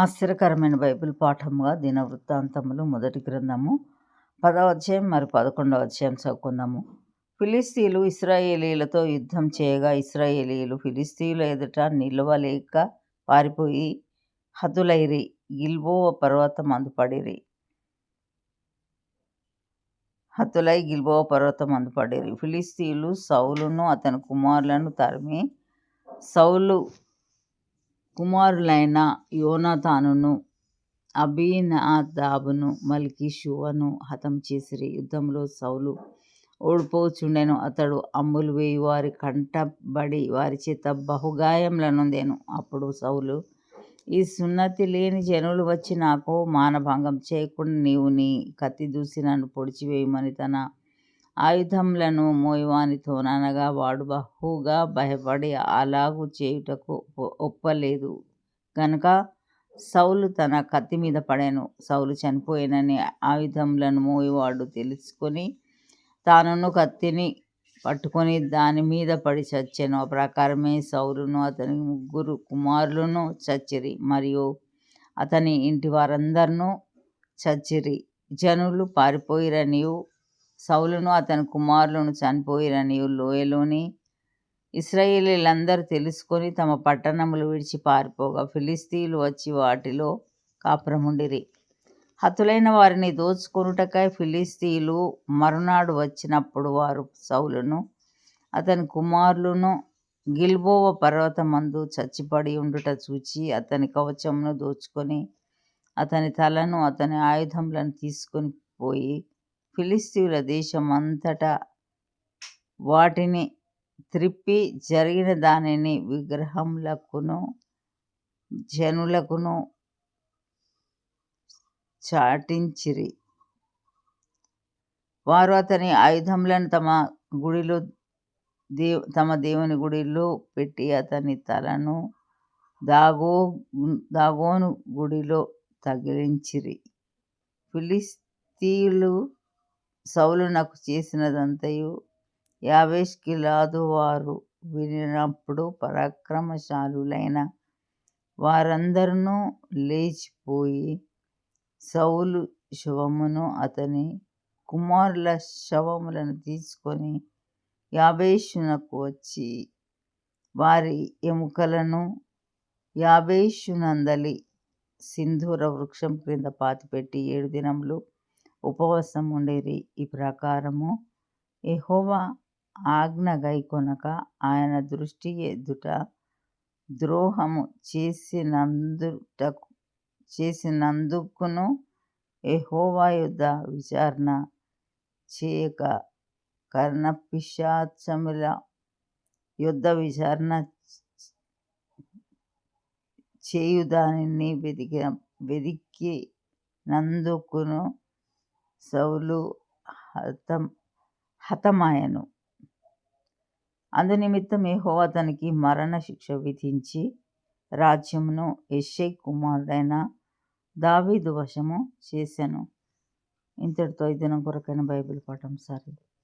ఆశ్చర్యకరమైన బైబిల్ పాఠముగా దినవృత్తాంతములు మొదటి గ్రంథము 10వ అధ్యాయం మరి 11వ అధ్యాయం చదువుకుందాము. ఫిలిస్తీయులు ఇశ్రాయేలీయులతో యుద్ధం చేయగా ఇశ్రాయేలీయులు ఫిలిస్తీయుల ఎదుట నిలవలేక పారిపోయి హతులైరి, గిల్బోవ పర్వతమందు పడిరి. ఫిలిస్తీయులు సౌలును అతని కుమారులను తరిమి సౌలు కుమారులైన యోనాతానును, అబీనాదాబును, మల్కీషూవను హతం చేసిరి. యుద్ధంలో సౌలు ఓడిపోచుండెను. అతడు అమ్ములు వేయి వారి కంటబడి వారి చేత బహుగాయముల నొందెను. అప్పుడు సౌలు, ఈ సున్నతి లేని జనులు వచ్చి నాకు మానభంగం చేయకుండా నీవు నీ కత్తి దూసి నన్ను పొడిచివేయమని తన ఆయుధములను మోయవానితోననగా వాడు బహుగా భయపడి అలాగు చేయుటకు ఒప్పలేదు గనుక సౌలు తన కత్తి మీద పడెను. సౌలు చనిపోయినని ఆయుధములను మోయవాడు తెలుసుకొని తానును కత్తిని పట్టుకొని దాని మీద పడి చచ్చెను. ఆ ప్రకారమే సౌలును అతని 3 కుమారులను చచ్చిరి, మరియు అతని ఇంటి వారందరూ చచ్చిరి. జనులు పారిపోయిరనియు సౌలును అతని కుమారులను చనిపోయిరనియు లోయలోని ఇశ్రాయేలీయులందరూ తెలుసుకొని తమ పట్టణములు విడిచి పారిపోగా ఫిలిస్తీయులు వచ్చి వాటిలో కాపురముండిరి. హతులైన వారిని దోచుకొనుటకై ఫిలిస్తీయులు మరునాడు వచ్చినప్పుడు వారు సౌలును అతని కుమారులను గిల్బోవ పర్వతమందు చచ్చిపడి ఉండుట చూచి అతని కవచమును దోచుకొని అతని తలను అతని ఆయుధములను తీసుకొని పోయి ఫిలిస్తీయుల దేశమంతటా వాటిని త్రిప్పి జరిగిన దానిని విగ్రహములకును జనులకును చాటించిరి. వారు అతని ఆయుధములను తమ దేవుని గుడిలో పెట్టి అతని తలను దాగోను గుడిలో తగిలించిరి. ఫిలిస్తీయులు సౌలునకు చేసినదంతయు యాబేష్ గిలాదు వారు వినినప్పుడు పరాక్రమశాలులైన వారందరూ లేచిపోయి సౌలు శవమును అతని కుమారుల శవములను తీసుకొని యాబేషునకు వచ్చి వారి ఎముకలను యాబేషునందలి సింధూర వృక్షం క్రింద పాతిపెట్టి 7 దినములు ఉపవాసం ఉండిరి. ఈ ప్రకారము యెహోవా ఆజ్ఞ గైకొనక ఆయన దృష్టి ఎదుట ద్రోహము చేసినందుకును యెహోవా యొద్ద విచారణ చేయక కర్ణపిశాచముల యొద్ద విచారణ చేయుదానిని వెదికినందుకును సౌలు హతమాయెను. అందునిమిత్తం యెహోవా అతనికి మరణ శిక్ష విధించి రాజ్యమును యెషై కుమారుడైన దావీదు వశము చేసెను. ఇంతటితో ఈ దినం కొరకైన బైబిల్ పాఠం సరే.